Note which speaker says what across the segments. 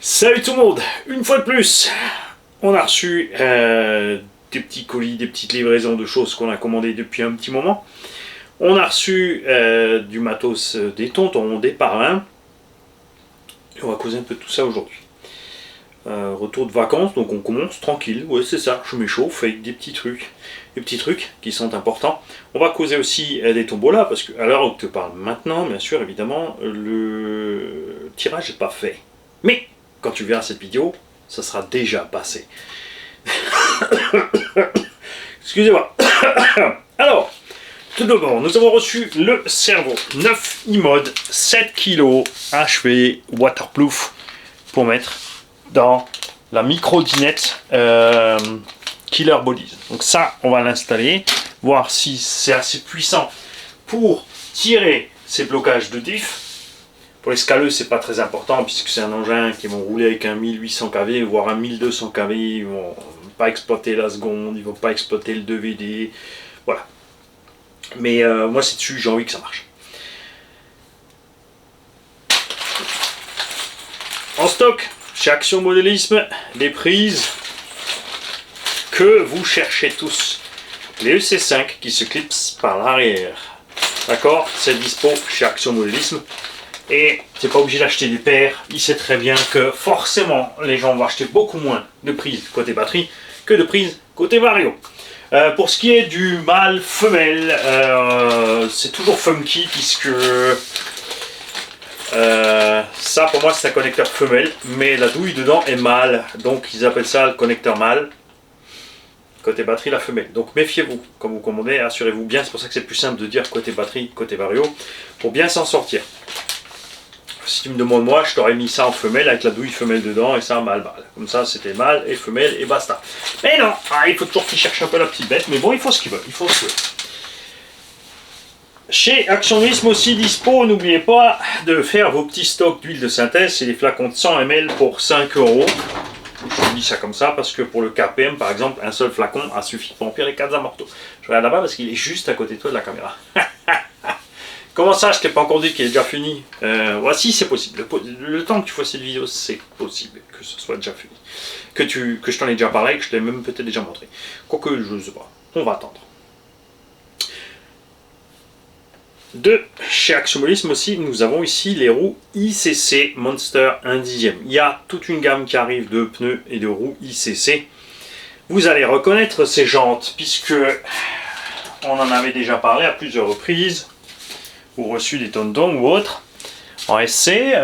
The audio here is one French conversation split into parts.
Speaker 1: Salut tout le monde, une fois de plus, on a reçu des petits colis, des petites livraisons de choses qu'on a commandées depuis un petit moment. On a reçu du matos des tontons, des parrains. Et on va causer un peu de tout ça aujourd'hui. Retour de vacances, donc on commence tranquille, ouais c'est ça, je m'échauffe avec des petits trucs qui sont importants. On va causer aussi des tombolas, parce qu'à l'heure où je te parle maintenant, bien sûr, évidemment, le tirage n'est pas fait. Mais quand tu verras cette vidéo, ça sera déjà passé. Excusez-moi. Alors, tout d'abord, nous avons reçu le cerveau 9 iMod 7 kg HV waterproof pour mettre dans la micro-dinette Killer Bodies. Donc ça, on va l'installer, voir si c'est assez puissant pour tirer ces blocages de diff. Pour les scaleux, c'est pas très important puisque c'est un engin qui vont rouler avec un 1800 kV, voire un 1200 kV. Ils vont pas exploiter la seconde, ils vont pas exploiter le 2VD. Voilà. Mais moi, c'est dessus, j'ai envie que ça marche. En stock, chez Action Modélisme, les prises que vous cherchez tous. Les EC5 qui se clipsent par l'arrière. D'accord? C'est dispo chez Action Modélisme. Et c'est pas obligé d'acheter des paires. Il sait très bien que forcément les gens vont acheter beaucoup moins de prises côté batterie que de prises côté vario. Pour ce qui est du mâle femelle, c'est toujours funky puisque ça pour moi c'est un connecteur femelle, mais la douille dedans est mâle, donc ils appellent ça le connecteur mâle. Côté batterie, la femelle. Donc méfiez-vous quand vous commandez, assurez-vous bien. C'est pour ça que c'est plus simple de dire côté batterie, côté vario, pour bien s'en sortir. Si tu me demandes moi, je t'aurais mis ça en femelle avec la douille femelle dedans et ça mâle. Comme ça, c'était mâle et femelle et basta. Mais non, il faut toujours qu'ils cherchent un peu la petite bête. Mais bon, il faut ce qu'ils veulent. Il faut ce qu'ils veulent. Chez Action Modélisme aussi dispo, n'oubliez pas de faire vos petits stocks d'huile de synthèse. C'est des flacons de 100 ml pour 5 €. Je vous dis ça comme ça parce que pour le KPM, par exemple, un seul flacon a suffi pour remplir les 4 amortos. Je regarde là-bas parce qu'il est juste à côté de toi de la caméra. Comment ça, je t'ai pas encore dit qu'il est déjà fini? Voici, c'est possible. Le temps que tu fasses cette vidéo, c'est possible que ce soit déjà fini. Que je t'en ai déjà parlé, que je t'ai même peut-être déjà montré. Quoique, je ne sais pas. On va attendre. De chez Action Modélisme aussi, nous avons ici les roues ICC Monster 1/10. Il y a toute une gamme qui arrive de pneus et de roues ICC. Vous allez reconnaître ces jantes, puisque on en avait déjà parlé à plusieurs reprises, ou reçu des tontons ou autres. En SC,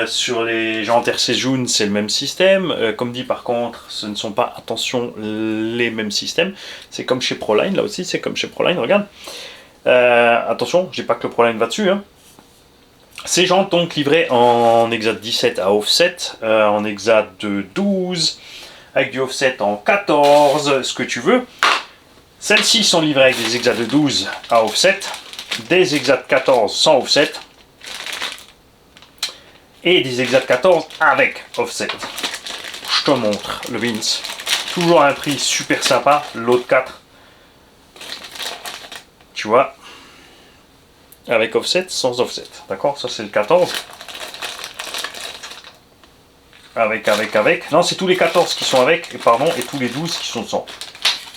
Speaker 1: sur les jantes RC June, c'est le même système. Comme dit par contre, ce ne sont pas, attention, les mêmes systèmes. C'est comme chez Proline, là aussi, c'est comme chez Proline, regarde. Attention, je dis pas que le Proline va dessus. Hein. Ces jantes donc livrées en exat 17 à offset, en exat de 12, avec du offset en 14, ce que tu veux. Celles-ci sont livrées avec des exats de 12 à offset, des exat 14 sans offset, et des exat 14 avec offset. Je te montre le Vince. Toujours à un prix super sympa, l'autre 4. Tu vois, avec offset, sans offset, d'accord? Ça c'est le 14. Avec. Non, c'est tous les 14 qui sont avec, et pardon, et tous les 12 qui sont sans.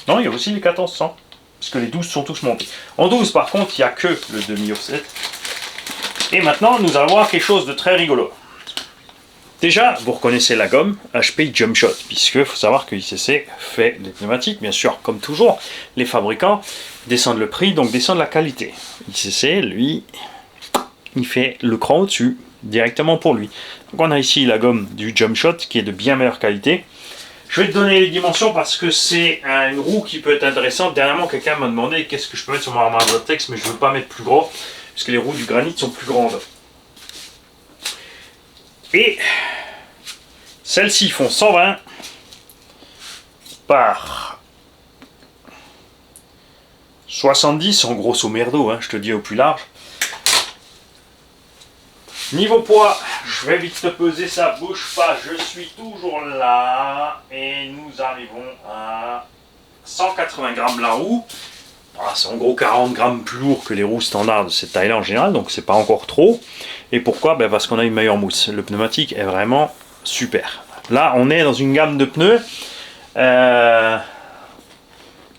Speaker 1: Non, il y a aussi les 14 sans, parce que les 12 sont tous montés. En 12, par contre, il n'y a que le demi-offset. Et maintenant, nous allons voir quelque chose de très rigolo. Déjà, vous reconnaissez la gomme HP Jump Shot, puisque il faut savoir que ICC fait des pneumatiques, bien sûr, comme toujours, les fabricants descendent le prix, donc descendent la qualité. ICC, lui, il fait le cran au-dessus, directement pour lui. Donc on a ici la gomme du Jump Shot, qui est de bien meilleure qualité. Je vais te donner les dimensions parce que c'est une roue qui peut être intéressante. Dernièrement, quelqu'un m'a demandé qu'est-ce que je peux mettre sur mon armoire Vortex, mais je ne veux pas mettre plus gros, puisque les roues du granit sont plus grandes. Et celles-ci font 120 par 70 en grosso merdo, hein, je te dis au plus large. Niveau poids, je vais vite te peser ça, bouge pas, je suis toujours là. Et nous arrivons à 180 grammes la roue. Ah, c'est en gros 40 grammes plus lourd que les roues standards de cette taille-là en général, donc c'est pas encore trop. Et pourquoi? Ben parce qu'on a une meilleure mousse. Le pneumatique est vraiment super. Là, on est dans une gamme de pneus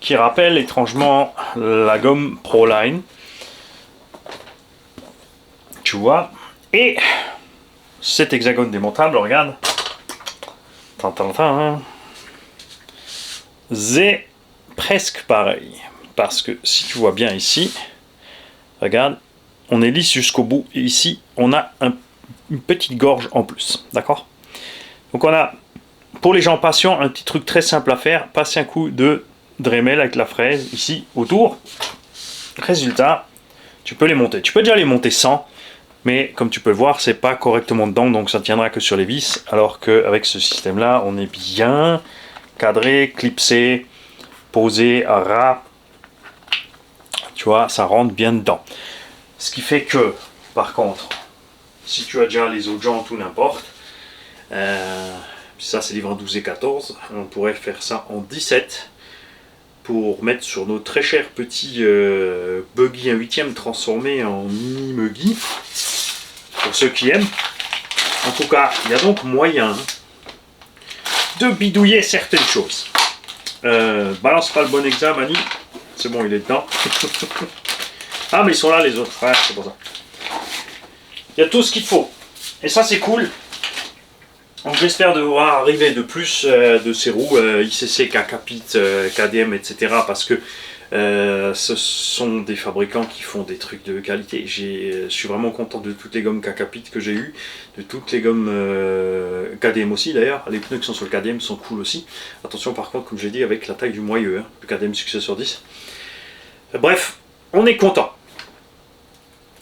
Speaker 1: qui rappelle étrangement la gomme Proline. Tu vois. Et cet hexagone démontable, regarde. C'est presque pareil. Parce que si tu vois bien ici, regarde, on est lisse jusqu'au bout. Et ici, on a une petite gorge en plus. D'accord? Donc on a, pour les gens patients, un petit truc très simple à faire. Passer un coup de Dremel avec la fraise ici autour. Résultat, tu peux les monter. Tu peux déjà les monter sans. Mais comme tu peux le voir, c'est pas correctement dedans, donc ça tiendra que sur les vis. Alors qu'avec ce système-là, on est bien cadré, clipsé, posé, à ras. Tu vois, ça rentre bien dedans. Ce qui fait que, par contre, si tu as déjà les autres jantes ou n'importe, ça c'est livré en 12 et 14, on pourrait faire ça en 17 pour mettre sur nos très chers petits buggy 1/8 transformé en mini buggy. Pour ceux qui aiment. En tout cas, il y a donc moyen de bidouiller certaines choses. Balance pas le bon examen, Mani. C'est bon, il est dedans. Ah, mais ils sont là, les autres frères, c'est pour ça. Il y a tout ce qu'il faut. Et ça, c'est cool. Donc, j'espère devoir arriver de plus de ces roues ICC, Kakapit, KDM, etc. Parce que ce sont des fabricants qui font des trucs de qualité. Je suis vraiment content de toutes les gommes Kakapit que j'ai eues, de toutes les gommes KDM aussi d'ailleurs. Les pneus qui sont sur le KDM sont cool aussi. Attention par contre, comme j'ai dit, avec la taille du moyeu, hein, le KDM succès sur 10. Bref, on est content.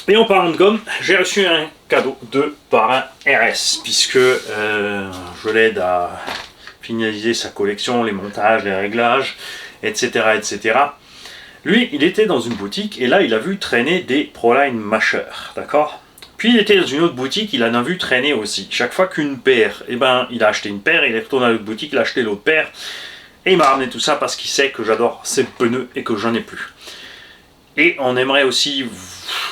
Speaker 1: Et en parlant de gomme, j'ai reçu un cadeau de parrain RS, puisque je l'aide à finaliser sa collection, les montages, les réglages, etc. etc. Lui, il était dans une boutique et là, il a vu traîner des Proline Masher, d'accord? Puis il était dans une autre boutique, il en a vu traîner aussi. Chaque fois qu'une paire, eh ben, il a acheté une paire, il est retourné à l'autre boutique, il a acheté l'autre paire. Et il m'a ramené tout ça parce qu'il sait que j'adore ces pneus et que j'en ai plus. Et on aimerait aussi,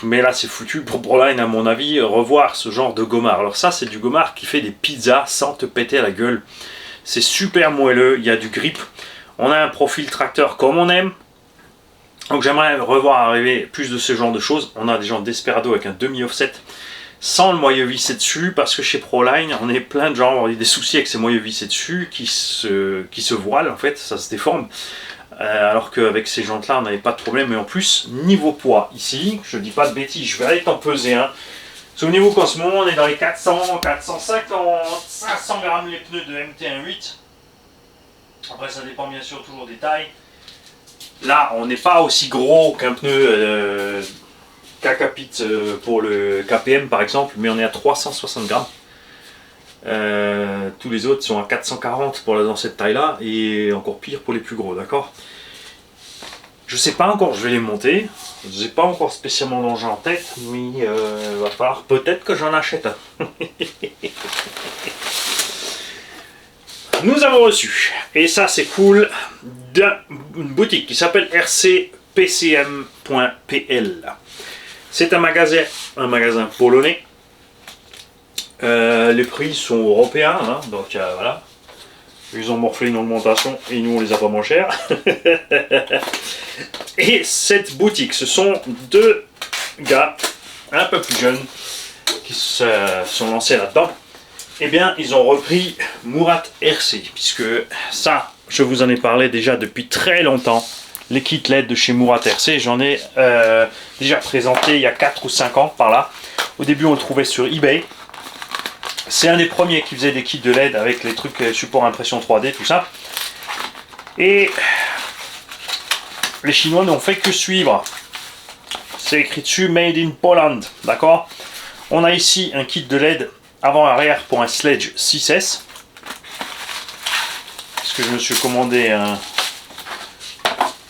Speaker 1: mais là c'est foutu pour Proline à mon avis, revoir ce genre de gommard. Alors ça, c'est du gommard qui fait des pizzas sans te péter à la gueule. C'est super moelleux, il y a du grip. On a un profil tracteur comme on aime. Donc j'aimerais revoir arriver plus de ce genre de choses. On a des gens Desperado avec un demi-offset sans le moyeu vissé dessus, parce que chez Proline, on est plein de gens qui ont des soucis avec ces moyeux vissés dessus, qui se voilent en fait, ça se déforme. Alors qu'avec ces jantes-là, on n'avait pas de problème. Et en plus, niveau poids, ici, je dis pas de bêtises, je vais aller t'en peser un. Souvenez-vous qu'en ce moment, on est dans les 400, 450, 500 grammes les pneus de MT18. Après, ça dépend bien sûr toujours des tailles. Là, on n'est pas aussi gros qu'un pneu Kakapit pour le KPM par exemple, mais on est à 360 grammes. Tous les autres sont à 440 dans cette taille-là, et encore pire pour les plus gros, d'accord? Je sais pas encore, je vais les monter. Je n'ai pas encore spécialement l'engin en tête, mais il va falloir peut-être que j'en achète un. Nous avons reçu, et ça c'est cool, d'une boutique qui s'appelle rcpcm.pl. C'est un magasin polonais. Les prix sont européens, hein, donc voilà. Ils ont morflé une augmentation et nous on les a pas moins chers. Et cette boutique, ce sont deux gars un peu plus jeunes qui se sont lancés là-dedans. Eh bien, ils ont repris Murat RC, puisque ça, je vous en ai parlé déjà depuis très longtemps. Les kits LED de chez Murat RC, j'en ai déjà présenté il y a 4 ou 5 ans par là. Au début, on le trouvait sur eBay. C'est un des premiers qui faisait des kits de LED avec les trucs support impression 3D, tout ça. Et les Chinois n'ont fait que suivre. C'est écrit dessus Made in Poland, d'accord? On a ici un kit de LED avant-arrière pour un Sledge 6S. Parce que je me suis commandé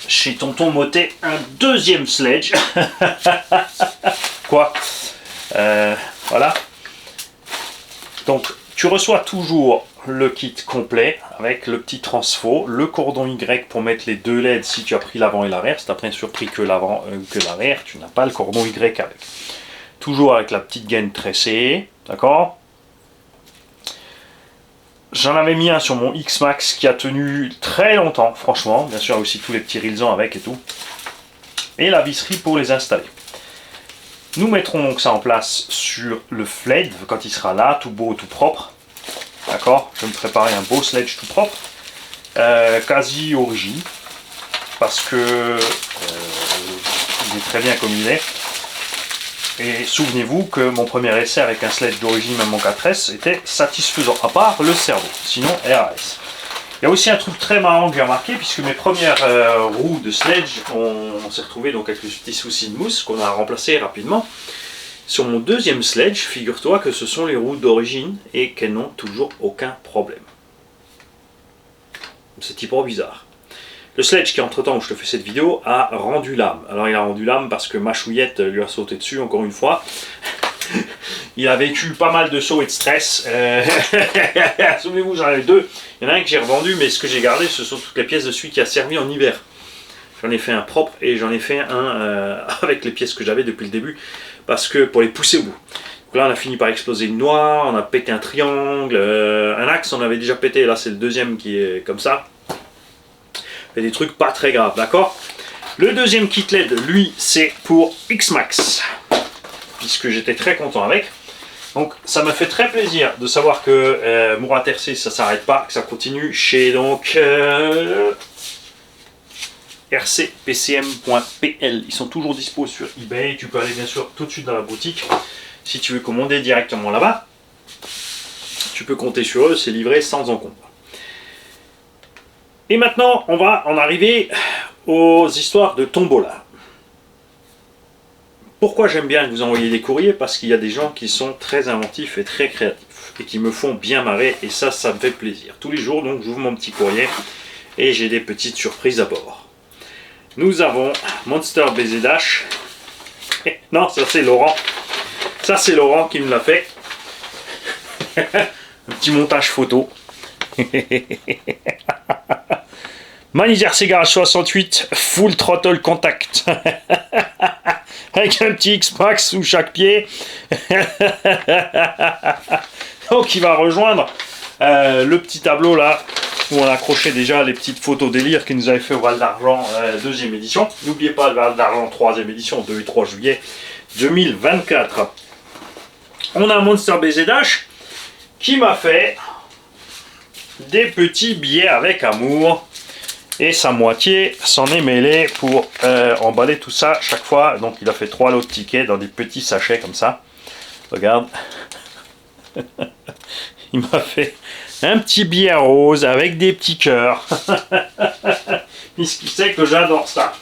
Speaker 1: chez Tonton Motet un deuxième Sledge. Quoi? Voilà. Donc, tu reçois toujours le kit complet avec le petit transfo, le cordon Y pour mettre les deux LED si tu as pris l'avant et l'arrière. Si tu as bien sûr pris que l'avant que l'arrière, tu n'as pas le cordon Y avec. Toujours avec la petite gaine tressée, d'accord? j'en avais mis un sur mon X-Max qui a tenu très longtemps, franchement. Bien sûr, aussi tous les petits rilsons avec et tout. Et la visserie pour les installer. Nous mettrons donc ça en place sur le Fled quand il sera là, tout beau, tout propre. D'accord? Je vais me préparer un beau sledge tout propre. Quasi origine. Parce que il est très bien comme il est. Et souvenez-vous que mon premier essai avec un sledge d'origine, même mon 4S, était satisfaisant, à part le cerveau, sinon RAS. Il y a aussi un truc très marrant que j'ai remarqué, puisque mes premières roues de sledge, on s'est retrouvé donc avec le petit souci de mousse qu'on a remplacé rapidement. Sur mon deuxième sledge, figure-toi que ce sont les roues d'origine et qu'elles n'ont toujours aucun problème. C'est hyper bizarre. Le sledge qui, entre-temps où je te fais cette vidéo, a rendu l'âme. Alors il a rendu l'âme parce que ma chouillette lui a sauté dessus, encore une fois. Il a vécu pas mal de sauts et de stress. Souvenez-vous, j'en avais deux. Il y en a un que j'ai revendu, mais ce que j'ai gardé, ce sont toutes les pièces de celui qui a servi en hiver. J'en ai fait un propre et j'en ai fait un avec les pièces que j'avais depuis le début, parce que pour les pousser au bout. Donc là, on a fini par exploser une noix, on a pété un triangle, un axe, on avait déjà pété. Là, c'est le deuxième qui est comme ça. Et des trucs pas très graves, d'accord? Le deuxième kit LED, lui, c'est pour X-Max, puisque j'étais très content avec. Donc ça me fait très plaisir de savoir que Murat RC, ça s'arrête pas, que ça continue chez donc rcpcm.pl. Ils sont toujours dispo sur eBay. Tu peux aller bien sûr tout de suite dans la boutique si tu veux commander directement là-bas. Tu peux compter sur eux, c'est livré sans encombre. Et maintenant, on va en arriver aux histoires de tombola. Pourquoi j'aime bien vous envoyer des courriers? Parce qu'il y a des gens qui sont très inventifs et très créatifs et qui me font bien marrer, et ça me fait plaisir. Tous les jours, donc, j'ouvre mon petit courrier et j'ai des petites surprises à bord. Nous avons Monster BZH. Non, ça c'est Laurent. Ça c'est Laurent qui me l'a fait. Un petit montage photo. Manizer Garage 68 Full Throttle Contact. Avec un petit X-Max sous chaque pied. Donc il va rejoindre le petit tableau là où on accrochait déjà les petites photos délire qui nous avait fait au Val d'Argent 2e édition. N'oubliez pas le Val d'Argent 3e édition, 2 et 3 juillet 2024. On a un Monster BZH qui m'a fait des petits billets avec amour. Et sa moitié s'en est mêlée pour emballer tout ça chaque fois. Donc il a fait 3 lots de tickets dans des petits sachets comme ça. Regarde. Il m'a fait un petit billet rose avec des petits cœurs. Puisqu'il sait que j'adore ça.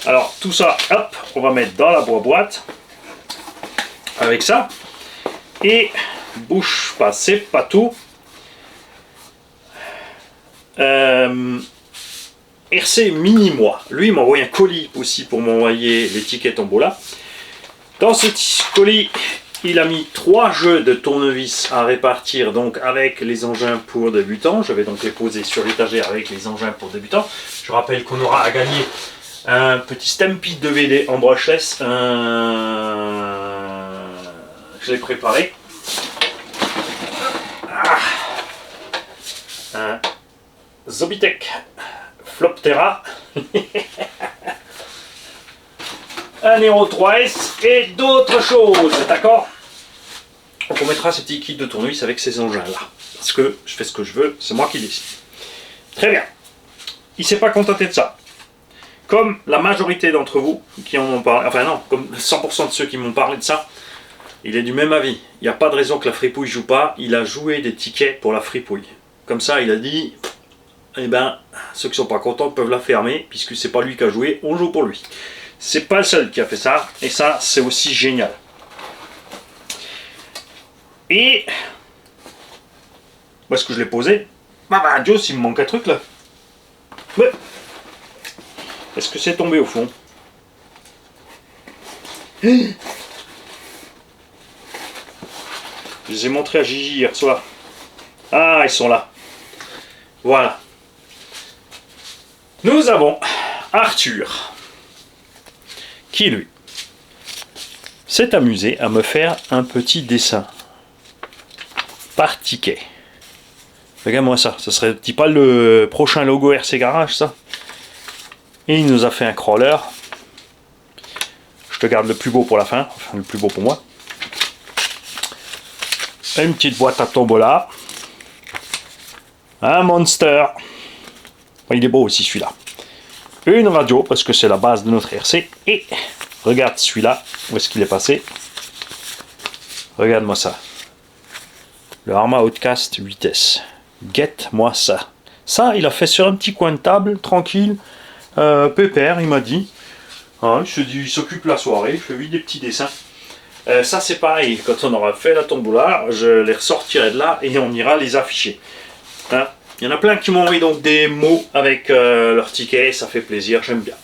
Speaker 1: Alors tout ça, hop, on va mettre dans la boîte. Avec ça. Et bouge pas, c'est pas tout. RC Mini Moi, lui il m'a envoyé un colis aussi pour m'envoyer les tickets tombola. Dans ce colis, il a mis 3 jeux de tournevis à répartir, donc avec les engins pour débutants. Je vais donc les poser sur l'étagère avec les engins pour débutants. Je rappelle qu'on aura à gagner un petit Stampede de VD en brushless. Je l'ai préparé. Un Zobitech Floptera, un Hero 3S et d'autres choses, d'accord? Donc on mettra ces petits kits de tournevis avec ces engins là, parce que je fais ce que je veux, c'est moi qui décide. Très bien, il s'est pas contenté de ça. Comme la majorité d'entre vous qui en ont parlé, enfin non, comme 100% de ceux qui m'ont parlé de ça, il est du même avis. Il n'y a pas de raison que la fripouille joue pas, il a joué des tickets pour la fripouille. Comme ça, il a dit, eh ben, ceux qui sont pas contents peuvent la fermer, puisque c'est pas lui qui a joué, on joue pour lui. C'est pas le seul qui a fait ça, et ça, c'est aussi génial. Et où est-ce que je l'ai posé? Bah, Joss, il me manque un truc là. Mais est-ce que c'est tombé au fond? Je les ai montrés à Gigi hier soir. Ah, ils sont là. Voilà. Nous avons Arthur, qui lui s'est amusé à me faire un petit dessin. par ticket. Regarde-moi ça, ça serait pas le prochain logo RC Garage ça. Et il nous a fait un crawler. Je te garde le plus beau pour la fin, enfin le plus beau pour moi. Une petite boîte à tombola. Un Monster. Il est beau aussi celui-là. Une radio, parce que c'est la base de notre RC. Et regarde celui-là, où est-ce qu'il est passé? Regarde-moi ça. Le Arma Outcast 8S. Guette-moi ça. Ça, il a fait sur un petit coin de table, tranquille, pépère, il m'a dit. Hein, il s'occupe la soirée, il fait lui des petits dessins. Ça, c'est pareil. Quand on aura fait la tombola, je les ressortirai de là et on ira les afficher. Hein, il y en a plein qui m'ont envoyé donc des mots avec leurs tickets, ça fait plaisir, j'aime bien.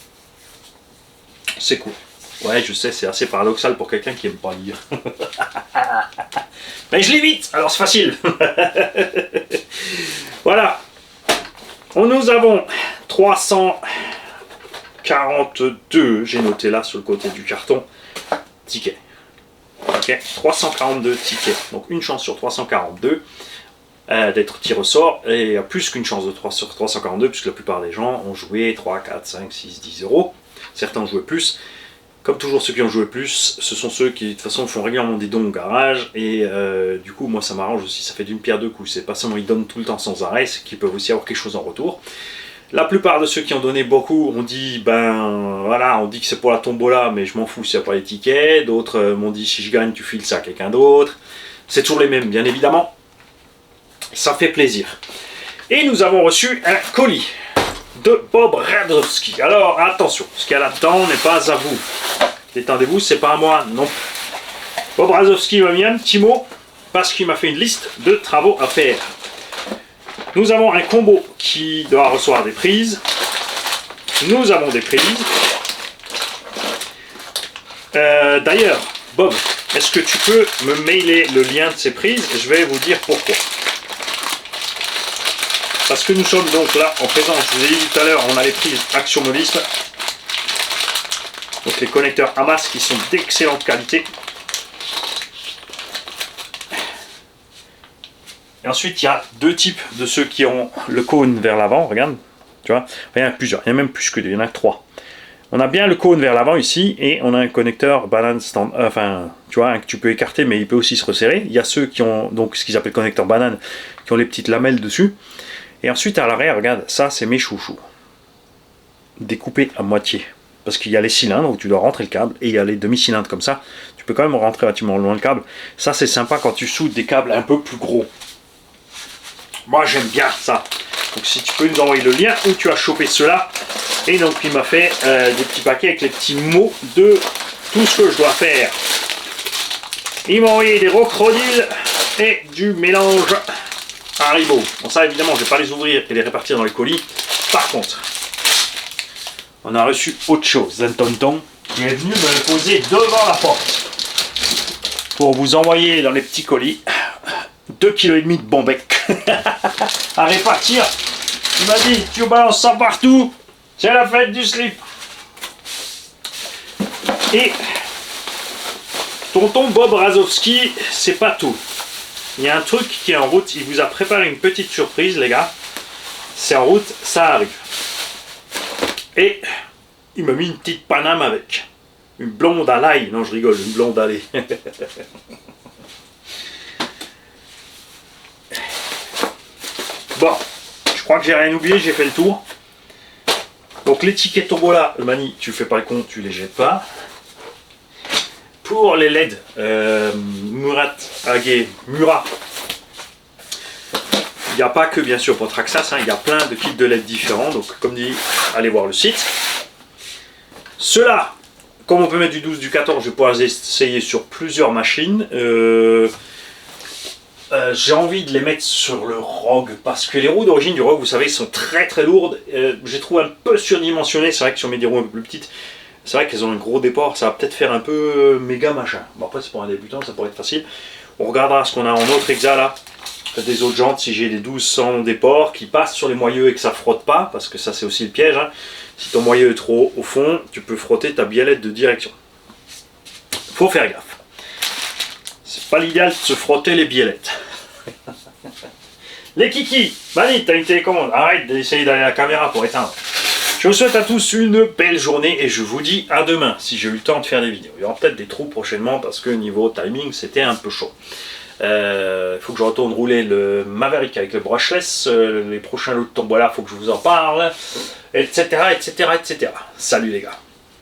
Speaker 1: C'est cool. Ouais, je sais, c'est assez paradoxal pour quelqu'un qui aime pas lire. Mais je lis vite, alors c'est facile. Voilà. Nous avons 342, j'ai noté là sur le côté du carton, tickets. Ok, 342 tickets. Donc une chance sur 342 d'être tiré au sort. Et il y a plus qu'une chance de 3 sur 342, puisque la plupart des gens ont joué 3, 4, 5, 6, 10 euros. Certains ont joué plus. Comme toujours, ceux qui ont joué plus, ce sont ceux qui de toute façon font régulièrement des dons au garage. Et du coup, moi ça m'arrange aussi, ça fait d'une pierre deux coups. C'est pas seulement ils donnent tout le temps sans arrêt, c'est qu'ils peuvent aussi avoir quelque chose en retour. La plupart de ceux qui ont donné beaucoup ont dit, ben voilà, on dit que c'est pour la tombola, mais je m'en fous s'il n'y a pas les tickets. D'autres m'ont dit, si je gagne, tu files ça à quelqu'un d'autre. C'est toujours les mêmes, bien évidemment. Ça fait plaisir. Et nous avons reçu un colis de Bob Radowski. Alors attention, ce qu'il y a là-dedans n'est pas à vous. Détendez-vous, c'est pas à moi, non. Bob Radowski m'a mis un petit mot parce qu'il m'a fait une liste de travaux à faire. Nous avons un combo qui doit recevoir des prises. Nous avons des prises. D'ailleurs, Bob, est-ce que tu peux me mailer le lien de ces prises? Je vais vous dire pourquoi. Parce que nous sommes donc là en présence, je vous ai dit tout à l'heure, on a les prises Action Modisme. Donc les connecteurs Hamas qui sont d'excellente qualité. Et ensuite il y a deux types de ceux qui ont le cône vers l'avant, regarde, tu vois, il y en a plusieurs, il y en a même plus que deux, il y en a trois. On a bien le cône vers l'avant ici et on a un connecteur banane stand, enfin tu vois, que tu peux écarter mais il peut aussi se resserrer. Il y a ceux qui ont donc ce qu'ils appellent connecteur banane, qui ont les petites lamelles dessus. Et ensuite à l'arrière, regarde, ça c'est mes chouchous. Découpés à moitié. Parce qu'il y a les cylindres où tu dois rentrer le câble et il y a les demi-cylindres comme ça. Tu peux quand même rentrer relativement loin le câble. Ça c'est sympa quand tu soudes des câbles un peu plus gros. Moi j'aime bien ça. Donc si tu peux nous envoyer le lien où tu as chopé cela. Et donc il m'a fait des petits paquets avec les petits mots de tout ce que je dois faire. Il m'a envoyé des crocodiles et du mélange Haribo. Bon ça évidemment je ne vais pas les ouvrir et les répartir dans les colis. Par contre, on a reçu autre chose, un tonton qui est venu me le poser devant la porte. Pour vous envoyer dans les petits colis 2,5 kg de bon bec à répartir. Il m'a dit tu balances ça partout, c'est la fête du slip. Et tonton Bob Radowski, c'est pas tout. Il y a un truc qui est en route, il vous a préparé une petite surprise les gars. C'est en route, ça arrive. Et il m'a mis une petite Paname avec. Une blonde à l'ail. Non je rigole, une blonde à lait. Bon, je crois que j'ai rien oublié, j'ai fait le tour. Donc les tickets tombola, le mani, tu fais pas le compte, tu les jettes pas. Pour les LED, Murat, Murat. Il n'y a pas que bien sûr pour Traxxas, hein, il y a plein de kits de LED différents. Donc comme dit, allez voir le site. Ceux-là, comme on peut mettre du 12, du 14, je vais pouvoir les essayer sur plusieurs machines. J'ai envie de les mettre sur le Rogue parce que les roues d'origine du Rogue, vous savez, sont très très lourdes. J'ai trouvé un peu surdimensionnées. C'est vrai que sur mes roues un peu plus petites, c'est vrai qu'elles ont un gros déport. Ça va peut-être faire un peu méga machin. Bon, après, c'est pour un débutant, ça pourrait être facile. On regardera ce qu'on a en autre exa là. Des autres jantes, si j'ai des 12 sans déport qui passent sur les moyeux et que ça frotte pas, parce que ça c'est aussi le piège. Hein. Si ton moyeu est trop au fond, tu peux frotter ta biellette de direction. Faut faire gaffe. C'est pas l'idéal de se frotter les biellettes. Les kikis, Mani, t'as une télécommande, arrête d'essayer d'aller à la caméra pour éteindre. Je vous souhaite à tous une belle journée et je vous dis à demain, si j'ai eu le temps de faire des vidéos. Il y aura peut-être des trous prochainement parce que niveau timing, c'était un peu chaud. Il faut que je retourne rouler le Maverick avec le brushless, les prochains lots de tombola, il faut que je vous en parle, etc., etc., etc. Salut les gars.